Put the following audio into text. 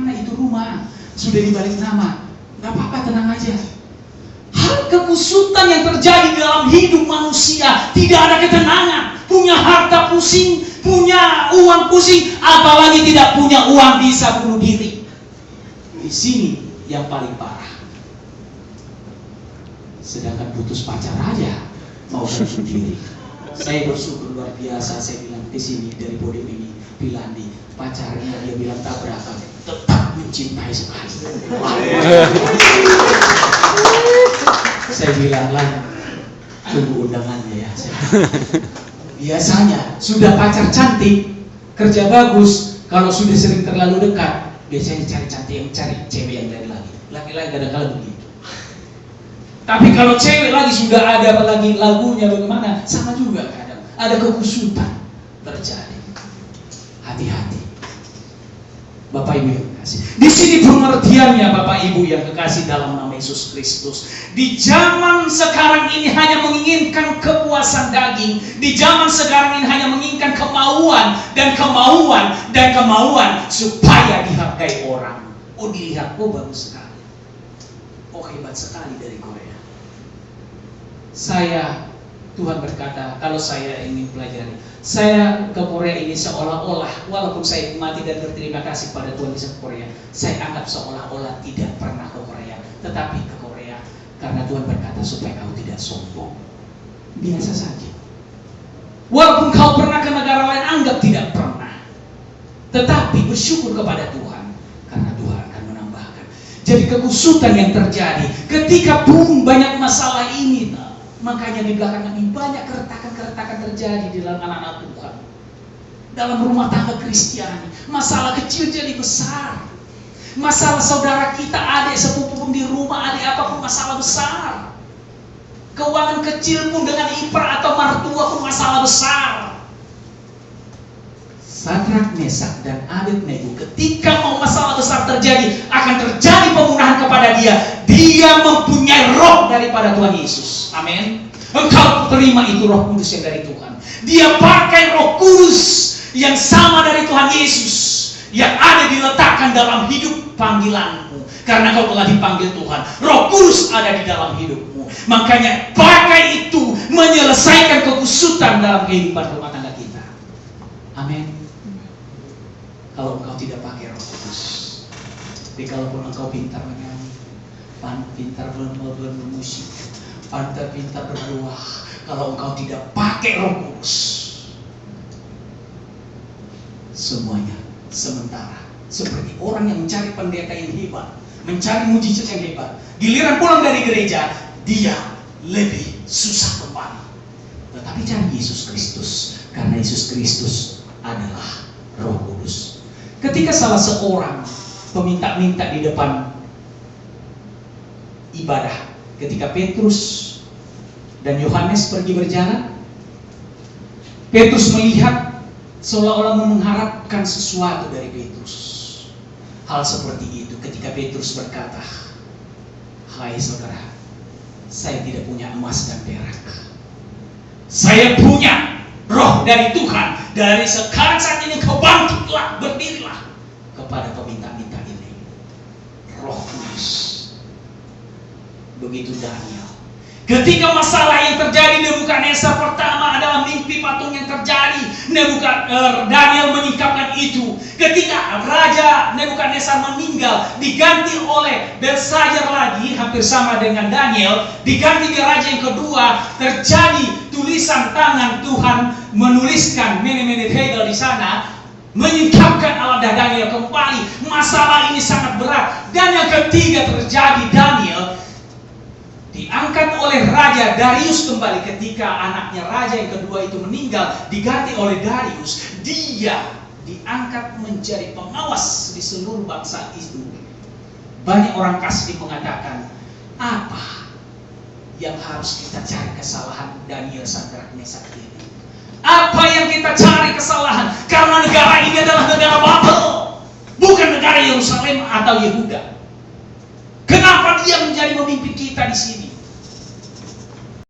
karena itu rumah sudah dibalik nama. Gak apa-apa, tenang aja. Hal kekusutan yang terjadi dalam hidup manusia, tidak ada ketenangan. Punya harta pusing, punya uang pusing, apalagi tidak punya uang bisa bunuh diri. Di sini yang paling parah. Sedangkan putus pacar aja mau bunuh diri. Saya bersyukur luar biasa, saya bilang di sini dari podium ini, Pilandi, pacarnya dia bilang tabrakan, tetap mencintai sekali. Saya bilang lah, tunggu undangannya ya. Biasanya sudah pacar cantik, kerja bagus, kalau sudah sering terlalu dekat, biasanya cari cantik yang cari cewek yang lain lagi. Laki-laki kadang-kadang begitu. Tapi kalau cewek lagi sudah ada apalagi lagunya bagaimana, sama juga kadang ada kekusutan terjadi. Hati-hati, Bapak Ibu yang kekasih. Di sini pengertiannya Bapak Ibu yang kekasih dalam nama Yesus Kristus. Di zaman sekarang ini hanya menginginkan kepuasan daging. Di zaman sekarang ini hanya menginginkan kemauan dan kemauan dan kemauan supaya dihargai orang. Oh, dilihat, oh bagus sekali, oh hebat sekali dari Korea. Tuhan berkata, kalau saya ingin pelajari, saya ke Korea ini seolah-olah, walaupun saya mati dan berterima kasih pada Tuhan bisa ke Korea, saya anggap seolah-olah tidak pernah ke Korea, tetapi ke Korea karena Tuhan berkata supaya kau tidak sombong. Biasa saja. Walaupun kau pernah ke negara lain, anggap tidak pernah. Tetapi bersyukur kepada Tuhan karena Tuhan akan menambahkan. Jadi kekusutan yang terjadi ketika banyak masalah ini, makanya di belakang kami banyak keretakan-keretakan terjadi di dalam anak-anak Tuhan. Dalam rumah tangga Kristiani, masalah kecil jadi besar. Masalah saudara kita, adik sepupu pun di rumah, adik apapun masalah besar. Keuangan kecil pun dengan ipar atau martua pun masalah besar. Sadrak, Mesak, dan Abednego ketika mau masalah besar terjadi, akan terjadi pembunuhan kepada dia. Dia mempunyai roh daripada Tuhan Yesus. Amin. Engkau terima itu Roh Kudus yang dari Tuhan. Dia pakai Roh Kudus yang sama dari Tuhan Yesus, yang ada diletakkan dalam hidup panggilanmu. Karena kau telah dipanggil Tuhan, Roh Kudus ada di dalam hidupmu. Makanya pakai itu menyelesaikan kekusutan dalam kehidupan rumah tangga kita. Amin. Kalau engkau tidak pakai Roh Kudus, tapi kalaupun engkau pintar menyanyi, pintar bermusik, pintar berdoa, kalau engkau tidak pakai Roh Kudus, semuanya sementara. Seperti orang yang mencari pendeta yang hebat, mencari mujizat yang hebat, giliran pulang dari gereja, dia lebih susah kembali. Tetapi cari Yesus Kristus, karena Yesus Kristus adalah Roh Kudus. Ketika salah seorang peminta-minta di depan ibadah, ketika Petrus dan Yohanes pergi berjalan, Petrus melihat seolah-olah mengharapkan sesuatu dari Petrus. Hal seperti itu ketika Petrus berkata, "Hai saudara, saya tidak punya emas dan perak. Saya punya roh dari Tuhan. Dari sekarang saat ini kau bangkitlah, berdirilah." Kepada peminta-minta ini, Roh Kudus. Begitu Daniel. Ketika masalah yang terjadi Nebukadnezar pertama adalah mimpi patung yang terjadi. Daniel menyingkapkan itu. Ketika Raja Nebukadnezar meninggal, diganti oleh Belshazzar lagi, hampir sama dengan Daniel, diganti di raja yang kedua, terjadi tulisan tangan Tuhan menuliskan Mene-Mene Tekel di sana, menyingkapkan Allah dan Daniel kembali. Masalah ini sangat berat. Dan yang ketiga terjadi, Daniel diangkat oleh Raja Darius kembali. Ketika anaknya raja yang kedua itu meninggal, diganti oleh Darius. Dia diangkat menjadi pengawas di seluruh bangsa itu. Banyak orang kasih mengatakan, apa yang harus kita cari kesalahan Daniel, Sadrak, Mesak ini? Apa yang kita cari kesalahan? Karena negara ini adalah negara Babel, bukan negara Yerusalem atau Yehuda. Kenapa dia menjadi pemimpin kita di sini?